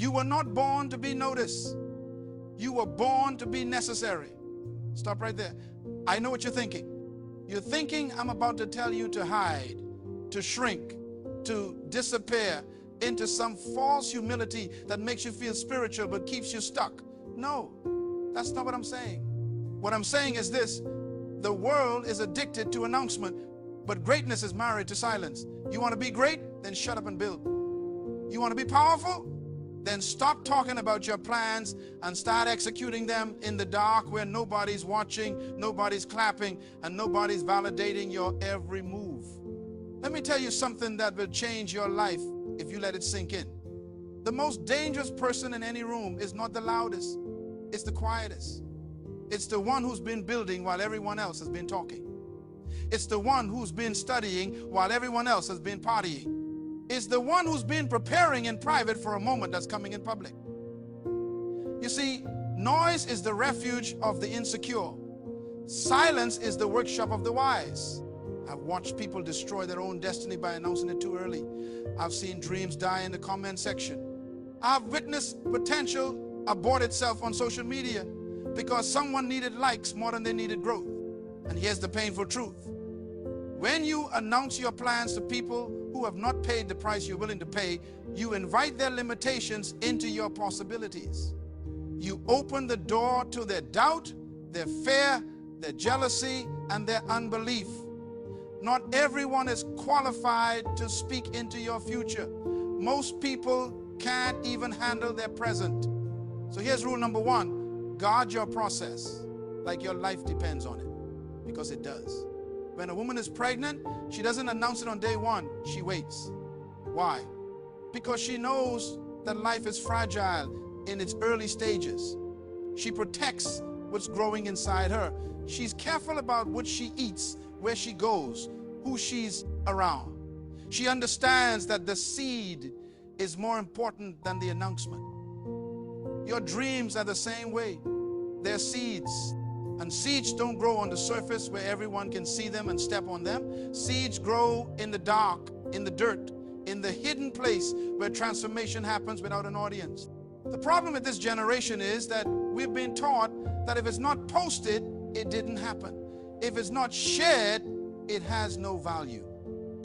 You were not born to be noticed. You were born to be necessary. Stop right there. I know what you're thinking. You're thinking I'm about to tell you to hide, to shrink, to disappear into some false humility that makes you feel spiritual but keeps you stuck. No, that's not what I'm saying. What I'm saying is this: the world is addicted to announcement, but greatness is married to silence. You want to be great? Then shut up and build. You want to be powerful? Then stop talking about your plans and start executing them in the dark where nobody's watching, nobody's clapping, and nobody's validating your every move. Let me tell you something that will change your life if you let it sink in. The most dangerous person in any room is not the loudest, it's the quietest. It's the one who's been building while everyone else has been talking. It's the one who's been studying while everyone else has been partying. It's the one who's been preparing in private for a moment that's coming in public. You see, noise is the refuge of the insecure. Silence is the workshop of the wise. I've watched people destroy their own destiny by announcing it too early. I've seen dreams die in the comment section. I've witnessed potential abort itself on social media because someone needed likes more than they needed growth. And here's the painful truth. When you announce your plans to people who have not paid the price you're willing to pay, you invite their limitations into your possibilities. You open the door to their doubt, their fear, their jealousy, and their unbelief. Not everyone is qualified to speak into your future. Most people can't even handle their present. So here's rule number one: guard your process like your life depends on it, because it does. When a woman is pregnant, she doesn't announce it on day one. She waits. Why? Because she knows that life is fragile in its early stages. She protects what's growing inside her. She's careful about what she eats, where she goes, who she's around. She understands that the seed is more important than the announcement. Your dreams are the same way. They're seeds. And seeds don't grow on the surface where everyone can see them and step on them. Seeds grow in the dark, in the dirt, in the hidden place where transformation happens without an audience. The problem with this generation is that we've been taught that if it's not posted, it didn't happen. If it's not shared, it has no value.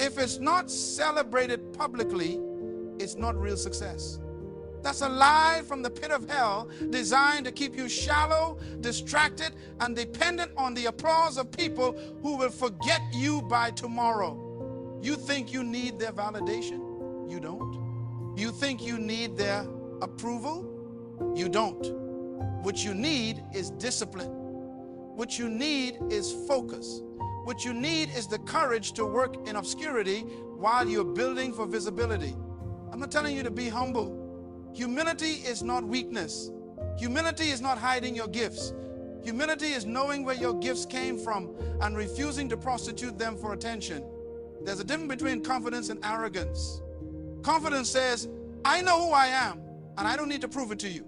If it's not celebrated publicly, it's not real success. That's a lie from the pit of hell designed to keep you shallow, distracted, and dependent on the applause of people who will forget you by tomorrow. You think you need their validation? You don't. You think you need their approval? You don't. What you need is discipline. What you need is focus. What you need is the courage to work in obscurity while you're building for visibility. I'm not telling you to be humble. Humility is not weakness. Humility is not hiding your gifts. Humility is knowing where your gifts came from and refusing to prostitute them for attention. There's a difference between confidence and arrogance. Confidence says, I know who I am, and I don't need to prove it to you.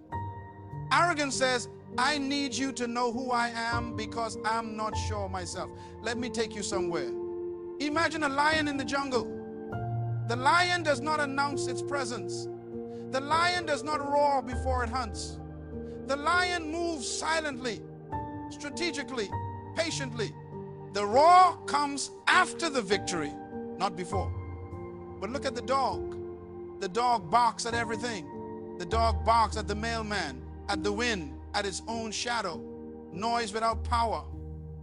Arrogance says, I need you to know who I am because I'm not sure myself. Let me take you somewhere. Imagine a lion in the jungle. The lion does not announce its presence. The lion does not roar before it hunts. The lion moves silently, strategically, patiently. The roar comes after the victory, not before. But look at the dog. The dog barks at everything. The dog barks at the mailman, at the wind, at its own shadow. Noise without power.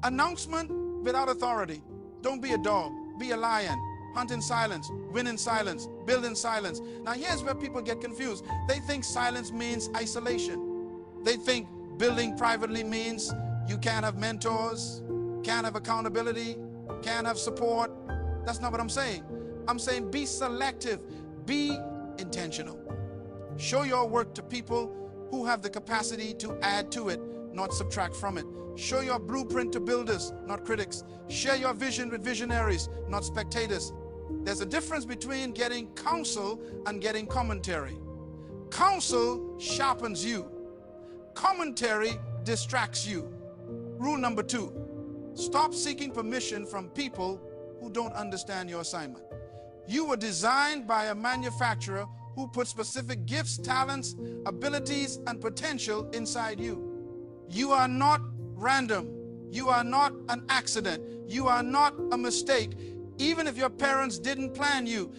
Announcement without authority. Don't be a dog, be a lion. Hunt in silence, win in silence, build in silence. Now here's where people get confused. They think silence means isolation. They think building privately means you can't have mentors, can't have accountability, can't have support. That's not what I'm saying. I'm saying be selective, be intentional. Show your work to people who have the capacity to add to it, not subtract from it. Show your blueprint to builders, not critics. Share your vision with visionaries, not spectators. There's a difference between getting counsel and getting commentary. Counsel sharpens you. Commentary distracts you. Rule number 2, stop seeking permission from people who don't understand your assignment. You were designed by a manufacturer who put specific gifts, talents, abilities, and potential inside you. You are not random. You are not an accident. You are not a mistake. Even if your parents didn't plan you,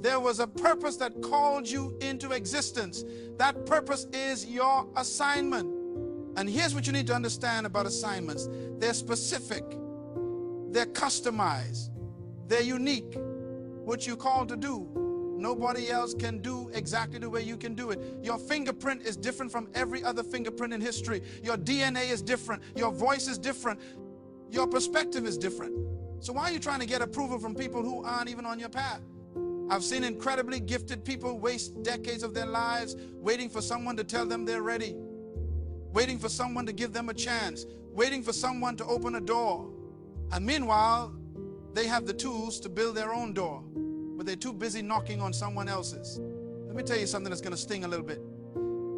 there was a purpose that called you into existence. That purpose is your assignment. And here's what you need to understand about assignments. They're specific. They're customized. They're unique. What you're called to do, nobody else can do exactly the way you can do it. Your fingerprint is different from every other fingerprint in history. Your DNA is different. Your voice is different. Your perspective is different. So why are you trying to get approval from people who aren't even on your path? I've seen incredibly gifted people waste decades of their lives waiting for someone to tell them they're ready, waiting for someone to give them a chance, waiting for someone to open a door. And meanwhile, they have the tools to build their own door, but they're too busy knocking on someone else's. Let me tell you something that's going to sting a little bit.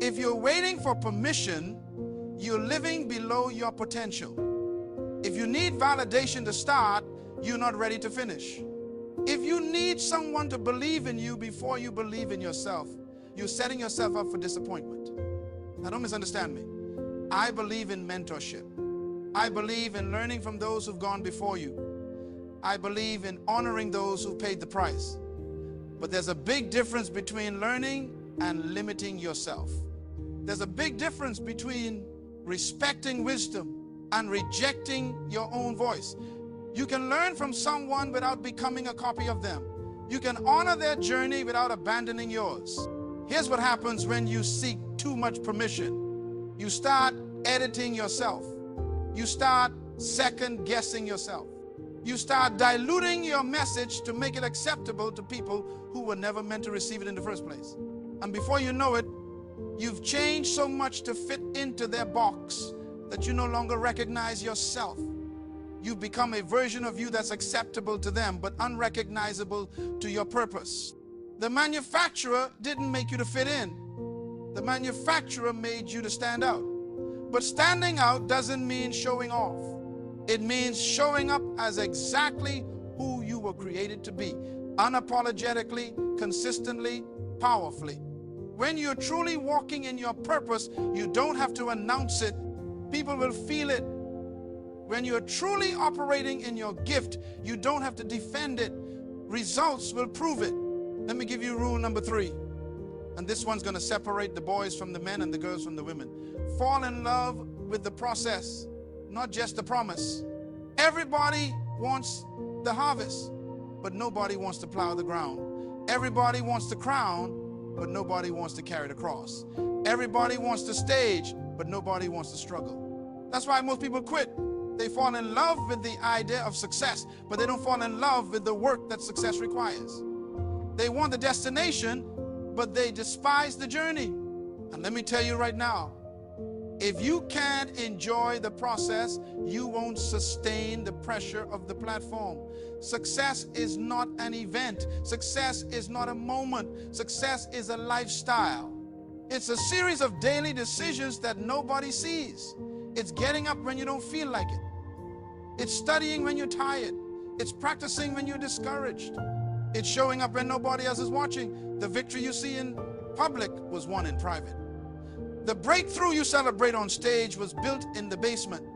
If you're waiting for permission, you're living below your potential. If you need validation to start, you're not ready to finish. If you need someone to believe in you before you believe in yourself, you're setting yourself up for disappointment. Now, don't misunderstand me. I believe in mentorship. I believe in learning from those who've gone before you. I believe in honoring those who paid the price. But there's a big difference between learning and limiting yourself. There's a big difference between respecting wisdom and rejecting your own voice. You can learn from someone without becoming a copy of them. You can honor their journey without abandoning yours. Here's what happens when you seek too much permission. You start editing yourself. You start second guessing yourself. You start diluting your message to make it acceptable to people who were never meant to receive it in the first place. And before you know it, you've changed so much to fit into their box that you no longer recognize yourself. You've become a version of you that's acceptable to them, but unrecognizable to your purpose. The manufacturer didn't make you to fit in. The manufacturer made you to stand out. But standing out doesn't mean showing off. It means showing up as exactly who you were created to be, unapologetically, consistently, powerfully. When you're truly walking in your purpose, you don't have to announce it. People will feel it. When you're truly operating in your gift, you don't have to defend it. Results will prove it. Let me give you rule number 3. And this one's going to separate the boys from the men and the girls from the women. Fall in love with the process, not just the promise. Everybody wants the harvest, but nobody wants to plow the ground. Everybody wants the crown, but nobody wants to carry the cross. Everybody wants the stage, but nobody wants to struggle. That's why most people quit. They fall in love with the idea of success, but they don't fall in love with the work that success requires. They want the destination, but they despise the journey. And let me tell you right now, if you can't enjoy the process, you won't sustain the pressure of the platform. Success is not an event. Success is not a moment. Success is a lifestyle. It's a series of daily decisions that nobody sees. It's getting up when you don't feel like it. It's studying when you're tired. It's practicing when you're discouraged. It's showing up when nobody else is watching. The victory you see in public was won in private. The breakthrough you celebrate on stage was built in the basement.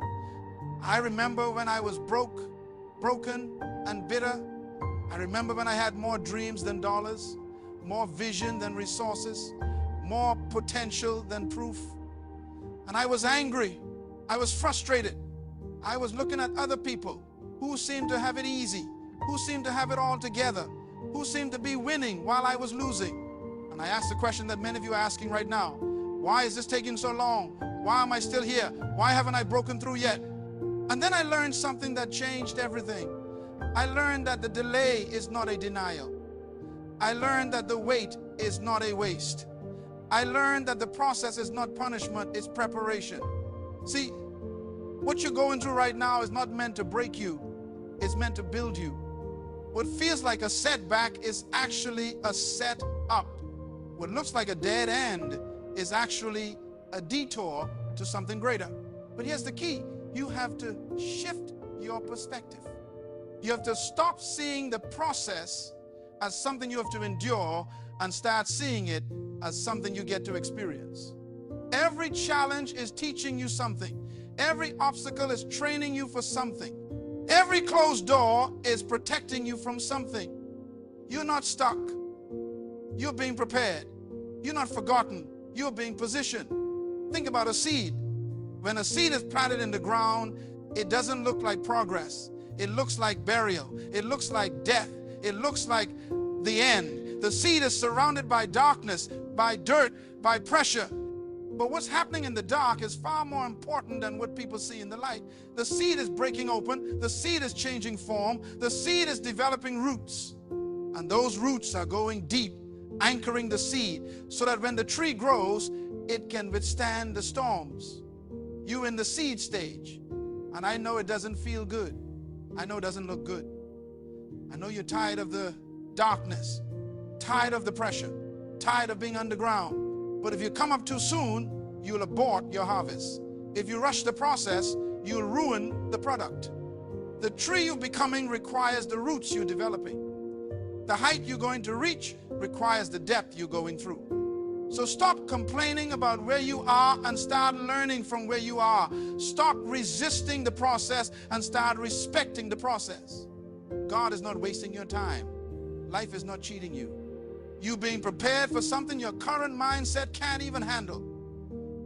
I remember when I was broken and bitter. I remember when I had more dreams than dollars, more vision than resources, more potential than proof. And I was angry. I was frustrated. I was looking at other people who seemed to have it easy, who seemed to have it all together, who seemed to be winning while I was losing. And I asked the question that many of you are asking right now. Why is this taking so long? Why am I still here? Why haven't I broken through yet? And then I learned something that changed everything. I learned that the delay is not a denial. I learned that the wait is not a waste. I learned that the process is not punishment, it's preparation. See, what you're going through right now is not meant to break you, it's meant to build you. What feels like a setback is actually a set up. What looks like a dead end is actually a detour to something greater. But here's the key. You have to shift your perspective. You have to stop seeing the process as something you have to endure and start seeing it as something you get to experience. Every challenge is teaching you something. Every obstacle is training you for something. Every closed door is protecting you from something. You're not stuck. You're being prepared. You're not forgotten. You're being positioned. Think about a seed. When a seed is planted in the ground, it doesn't look like progress. It looks like burial. It looks like death. It looks like the end. The seed is surrounded by darkness, by dirt, by pressure. But what's happening in the dark is far more important than what people see in the light. The seed is breaking open. The seed is changing form. The seed is developing roots. And those roots are going deep, anchoring the seed so that when the tree grows, it can withstand the storms. You're in the seed stage. And I know it doesn't feel good. I know it doesn't look good. I know you're tired of the darkness, tired of the pressure, tired of being underground. But if you come up too soon, you'll abort your harvest. If you rush the process, you'll ruin the product. The tree you're becoming requires the roots you're developing. The height you're going to reach requires the depth you're going through. So stop complaining about where you are and start learning from where you are. Stop resisting the process and start respecting the process. God is not wasting your time. Life is not cheating you. You're being prepared for something your current mindset can't even handle.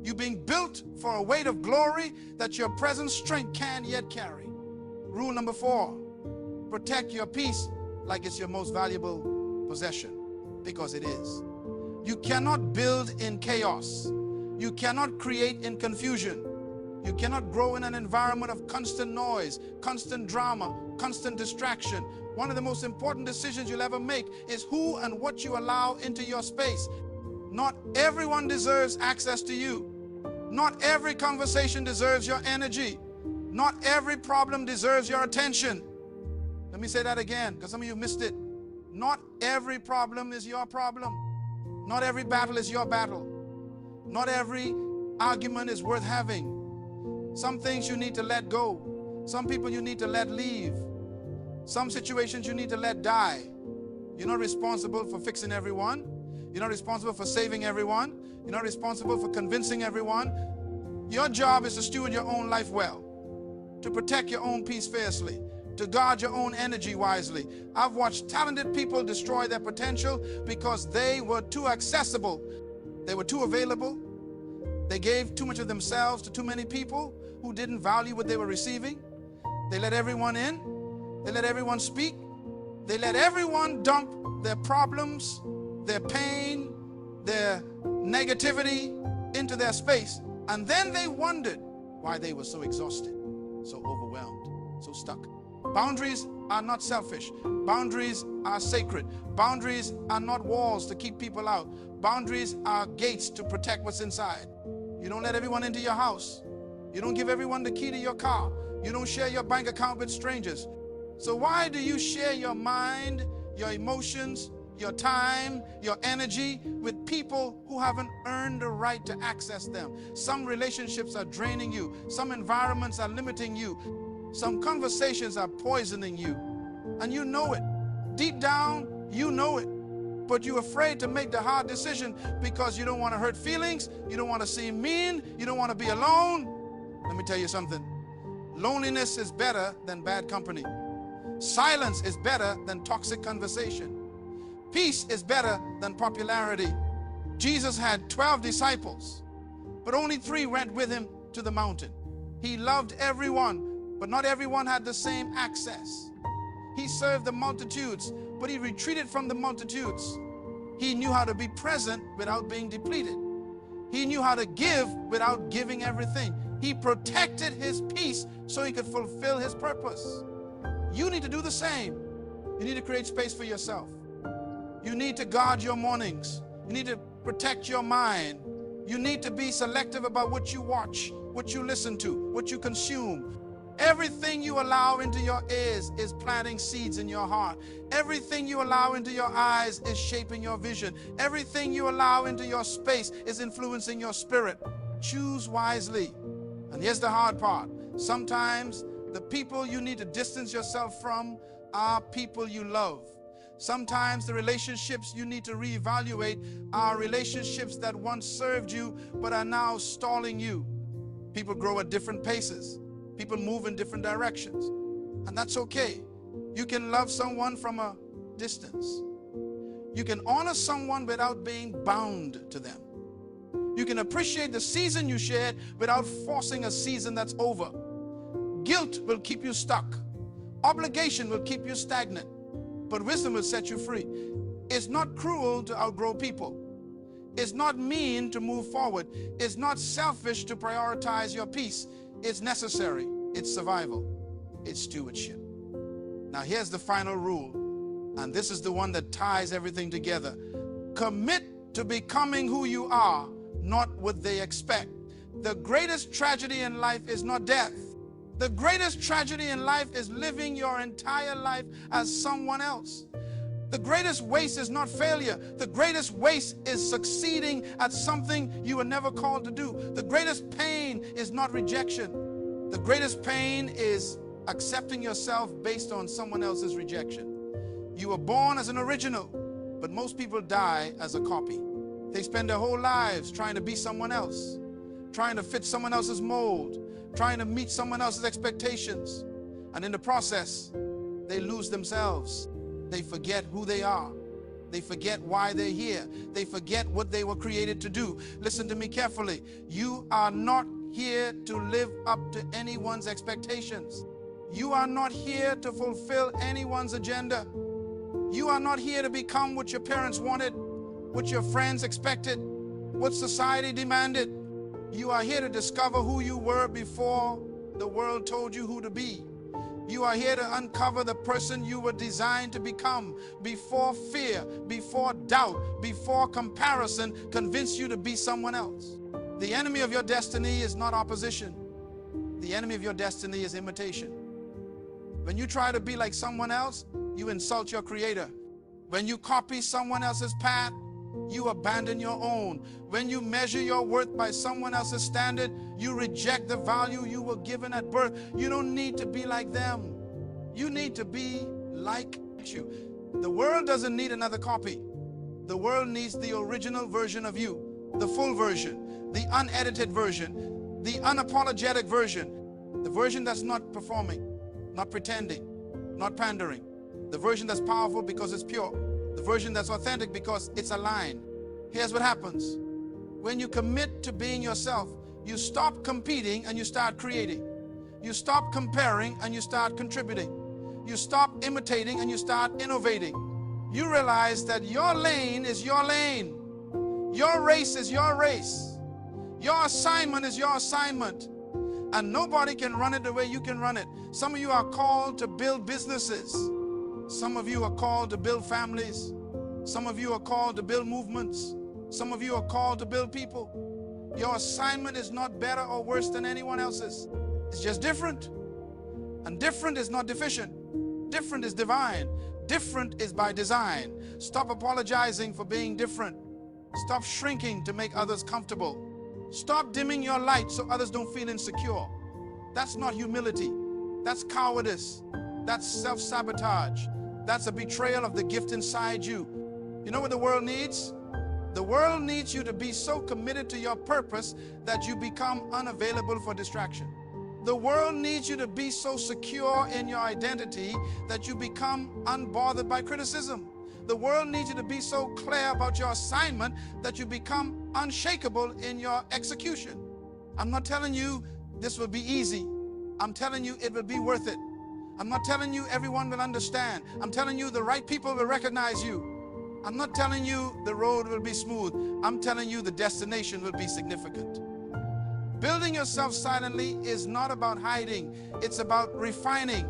You're being built for a weight of glory that your present strength can't yet carry. Rule number 4, protect your peace like it's your most valuable possession, because it is. You cannot build in chaos. You cannot create in confusion. You cannot grow in an environment of constant noise, constant drama, constant distraction. One of the most important decisions you'll ever make is who and what you allow into your space. Not everyone deserves access to you. Not every conversation deserves your energy. Not every problem deserves your attention. Let me say that again, because some of you missed it. Not every problem is your problem. Not every battle is your battle. Not every argument is worth having. Some things you need to let go. Some people you need to let leave. Some situations you need to let die. You're not responsible for fixing everyone. You're not responsible for saving everyone. You're not responsible for convincing everyone. Your job is to steward your own life well, to protect your own peace fiercely, to guard your own energy wisely. I've watched talented people destroy their potential because they were too accessible. They were too available. They gave too much of themselves to too many people who didn't value what they were receiving. They let everyone in. They let everyone speak. They let everyone dump their problems, their pain, their negativity into their space. And then they wondered why they were so exhausted, so overwhelmed, so stuck. Boundaries are not selfish. Boundaries are sacred. Boundaries are not walls to keep people out. Boundaries are gates to protect what's inside. You don't let everyone into your house. You don't give everyone the key to your car. You don't share your bank account with strangers. So why do you share your mind, your emotions, your time, your energy with people who haven't earned the right to access them? Some relationships are draining you. Some environments are limiting you. Some conversations are poisoning you. And you know it. Deep down, you know it. But you're afraid to make the hard decision because you don't want to hurt feelings. You don't want to seem mean. You don't want to be alone. Let me tell you something. Loneliness is better than bad company. Silence is better than toxic conversation. Peace is better than popularity. Jesus had 12 disciples, but only 3 went with him to the mountain. He loved everyone, but not everyone had the same access. He served the multitudes, but he retreated from the multitudes. He knew how to be present without being depleted. He knew how to give without giving everything. He protected his peace so he could fulfill his purpose. You need to do the same. You need to create space for yourself. You need to guard your mornings. You need to protect your mind. You need to be selective about what you watch, what you listen to, what you consume. Everything you allow into your ears is planting seeds in your heart. Everything you allow into your eyes is shaping your vision. Everything you allow into your space is influencing your spirit. Choose wisely. And here's the hard part. Sometimes the people you need to distance yourself from are people you love. Sometimes the relationships you need to reevaluate are relationships that once served you but are now stalling you. People grow at different paces. People move in different directions. And that's okay. You can love someone from a distance. You can honor someone without being bound to them. You can appreciate the season you shared without forcing a season that's over. Guilt will keep you stuck. Obligation will keep you stagnant. But wisdom will set you free. It's not cruel to outgrow people. It's not mean to move forward. It's not selfish to prioritize your peace. It's necessary. It's survival. It's stewardship. Now here's the final rule, and this is the one that ties everything together. Commit to becoming who you are, not what they expect. The greatest tragedy in life is not death. The greatest tragedy in life is living your entire life as someone else. The greatest waste is not failure. The greatest waste is succeeding at something you were never called to do. The greatest pain is not rejection. The greatest pain is accepting yourself based on someone else's rejection. You were born as an original, but most people die as a copy. They spend their whole lives trying to be someone else, trying to fit someone else's mold, trying to meet someone else's expectations. And in the process, they lose themselves. They forget who they are. They forget why they're here. They forget what they were created to do. Listen to me carefully. You are not here to live up to anyone's expectations. You are not here to fulfill anyone's agenda. You are not here to become what your parents wanted, what your friends expected, what society demanded. You are here to discover who you were before the world told you who to be. You are here to uncover the person you were designed to become before fear, before doubt, before comparison convinced you to be someone else. The enemy of your destiny is not opposition. The enemy of your destiny is imitation. When you try to be like someone else, you insult your creator. When you copy someone else's path, you abandon your own. When you measure your worth by someone else's standard, you reject the value you were given at birth. You don't need to be like them. You need to be like you. The world doesn't need another copy. The world needs the original version of you, the full version, the unedited version, the unapologetic version, the version that's not performing, not pretending, not pandering, the version that's powerful because it's pure, the version that's authentic because it's aligned. Here's what happens. When you commit to being yourself, you stop competing and you start creating. You stop comparing and you start contributing. You stop imitating and you start innovating. You realize that your lane is your lane. Your race is your race. Your assignment is your assignment. And nobody can run it the way you can run it. Some of you are called to build businesses. Some of you are called to build families. Some of you are called to build movements. Some of you are called to build people. Your assignment is not better or worse than anyone else's. It's just different. And different is not deficient. Different is divine. Different is by design. Stop apologizing for being different. Stop shrinking to make others comfortable. Stop dimming your light so others don't feel insecure. That's not humility. That's cowardice. That's self-sabotage. That's a betrayal of the gift inside you. You know what the world needs? The world needs you to be so committed to your purpose that you become unavailable for distraction. The world needs you to be so secure in your identity that you become unbothered by criticism. The world needs you to be so clear about your assignment that you become unshakable in your execution. I'm not telling you this will be easy. I'm telling you it will be worth it. I'm not telling you everyone will understand. I'm telling you the right people will recognize you. I'm not telling you the road will be smooth. I'm telling you the destination will be significant. Building yourself silently is not about hiding. It's about refining.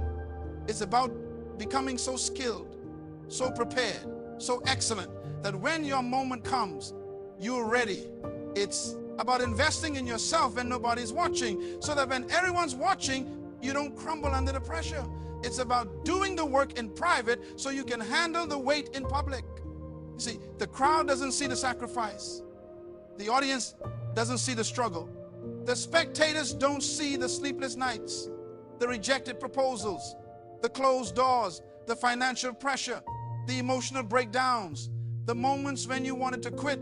It's about becoming so skilled, so prepared, so excellent that when your moment comes, you're ready. It's about investing in yourself when nobody's watching, so that when everyone's watching, you don't crumble under the pressure. It's about doing the work in private so you can handle the weight in public. You see, the crowd doesn't see the sacrifice. The audience doesn't see the struggle. The spectators don't see the sleepless nights, the rejected proposals, the closed doors, the financial pressure. the emotional breakdowns, the moments when you wanted to quit,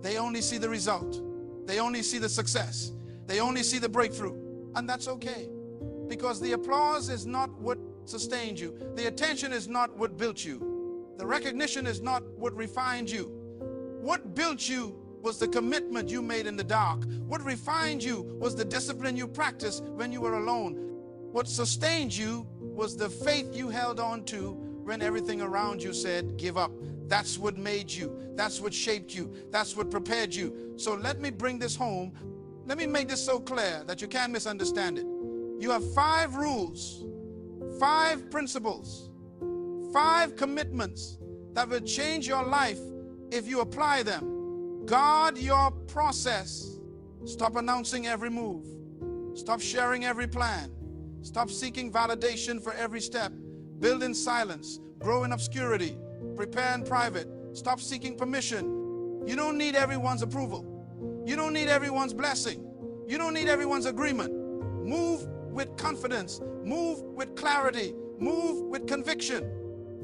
they only see the result. They only see the success. They only see the breakthrough. And that's okay, because the applause is not what sustained you. The attention is not what built you. The recognition is not what refined you. What built you was the commitment you made in the dark. What refined you was the discipline you practiced when you were alone. What sustained you was the faith you held on to when everything around you said, give up. That's what made you. That's what shaped you. That's what prepared you. So let me bring this home. Let me make this so clear that you can't misunderstand it. You have 5 rules, 5 principles, 5 commitments that will change your life if you apply them. Guard your process. Stop announcing every move. Stop sharing every plan. Stop seeking validation for every step. Build in silence. Grow in obscurity. Prepare in private. Stop seeking permission. You don't need everyone's approval. You don't need everyone's blessing. You don't need everyone's agreement. Move with confidence. Move with clarity. Move with conviction.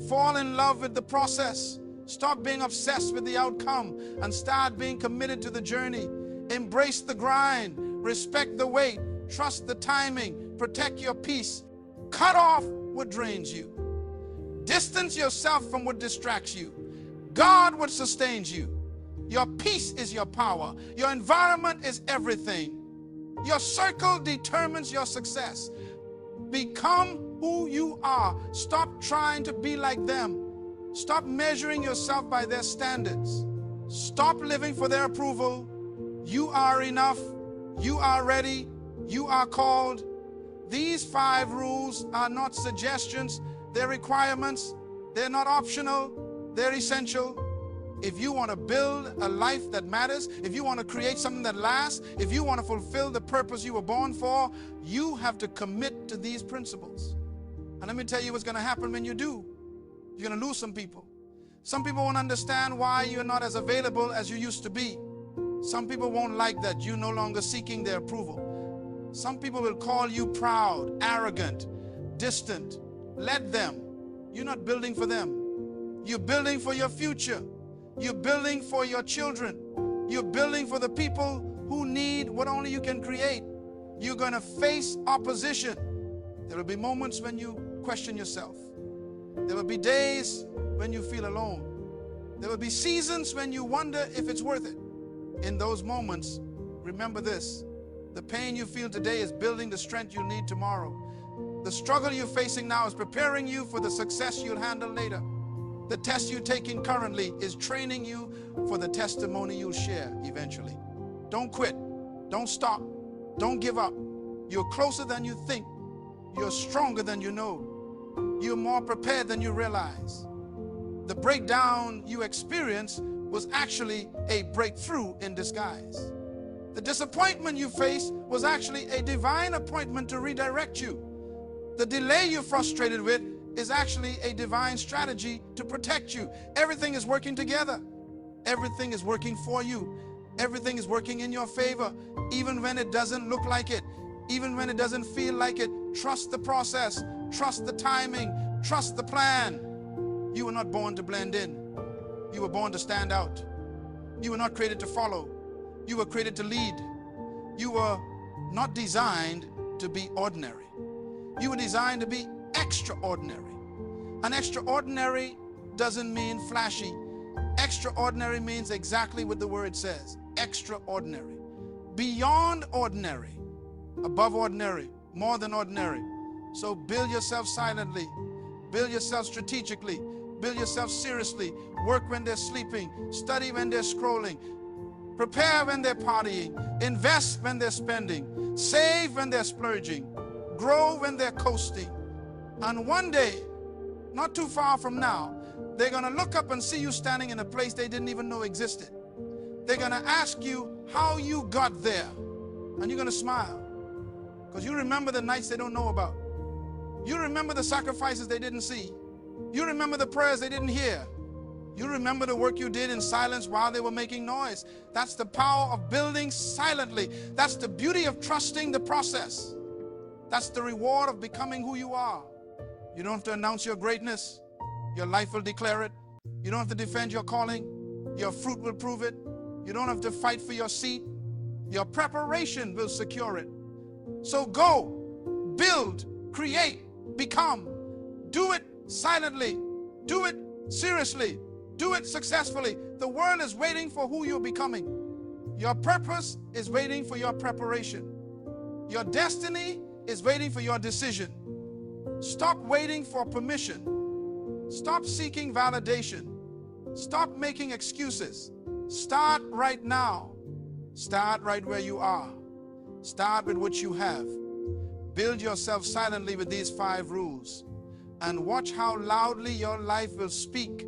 Fall in love with the process. Stop being obsessed with the outcome and start being committed to the journey. Embrace the grind. Respect the wait. Trust the timing. Protect your peace. Cut off what drains you. Distance yourself from what distracts you. Guard what sustains you. Your peace is your power. Your environment is everything. Your circle determines your success. Become who you are. Stop trying to be like them. Stop measuring yourself by their standards. Stop living for their approval. You are enough. You are ready. You are called. These 5 rules are not suggestions. They're requirements. They're not optional. They're essential. If you want to build a life that matters, if you want to create something that lasts, if you want to fulfill the purpose you were born for, you have to commit to these principles. And let me tell you what's going to happen when you do. You're going to lose some people. Some people won't understand why you're not as available as you used to be. Some people won't like that you're no longer seeking their approval. Some people will call you proud, arrogant, distant. Let them. You're not building for them. You're building for your future. You're building for your children. You're building for the people who need what only you can create. You're going to face opposition. There will be moments when you question yourself. There will be days when you feel alone. There will be seasons when you wonder if it's worth it. In those moments, remember this. The pain you feel today is building the strength you'll need tomorrow. The struggle you're facing now is preparing you for the success you'll handle later. The test you're taking currently is training you for the testimony you'll share eventually. Don't quit. Don't stop. Don't give up. You're closer than you think. You're stronger than you know. You're more prepared than you realize. The breakdown you experienced was actually a breakthrough in disguise. The disappointment you faced was actually a divine appointment to redirect you. The delay you're frustrated with is actually a divine strategy to protect you. Everything is working together. Everything is working for you. Everything is working in your favor, even when it doesn't look like it, even when it doesn't feel like it. Trust the process. Trust the timing. Trust the plan. You were not born to blend in. You were born to stand out. You were not created to follow. You were created to lead. You were not designed to be ordinary. You were designed to be extraordinary. And extraordinary doesn't mean flashy. Extraordinary means exactly what the word says. Extraordinary. Beyond ordinary. Above ordinary. More than ordinary. So build yourself silently. Build yourself strategically. Build yourself seriously. Work when they're sleeping. Study when they're scrolling. Prepare when they're partying. Invest when they're spending. Save when they're splurging. Grow when they're coasting. And one day, not too far from now, they're going to look up and see you standing in a place they didn't even know existed. They're going to ask you how you got there. And you're going to smile. Because you remember the nights they don't know about. You remember the sacrifices they didn't see. You remember the prayers they didn't hear. You remember the work you did in silence while they were making noise. That's the power of building silently. That's the beauty of trusting the process. That's the reward of becoming who you are. You don't have to announce your greatness. Your life will declare it. You don't have to defend your calling. Your fruit will prove it. You don't have to fight for your seat. Your preparation will secure it. So go, build, create, become. Do it silently. Do it seriously. Do it successfully. The world is waiting for who you're becoming. Your purpose is waiting for your preparation. Your destiny is waiting for your decision. Stop waiting for permission. Stop seeking validation. Stop making excuses. Start right now. Start right where you are. Start with what you have. Build yourself silently with these 5 rules and watch how loudly your life will speak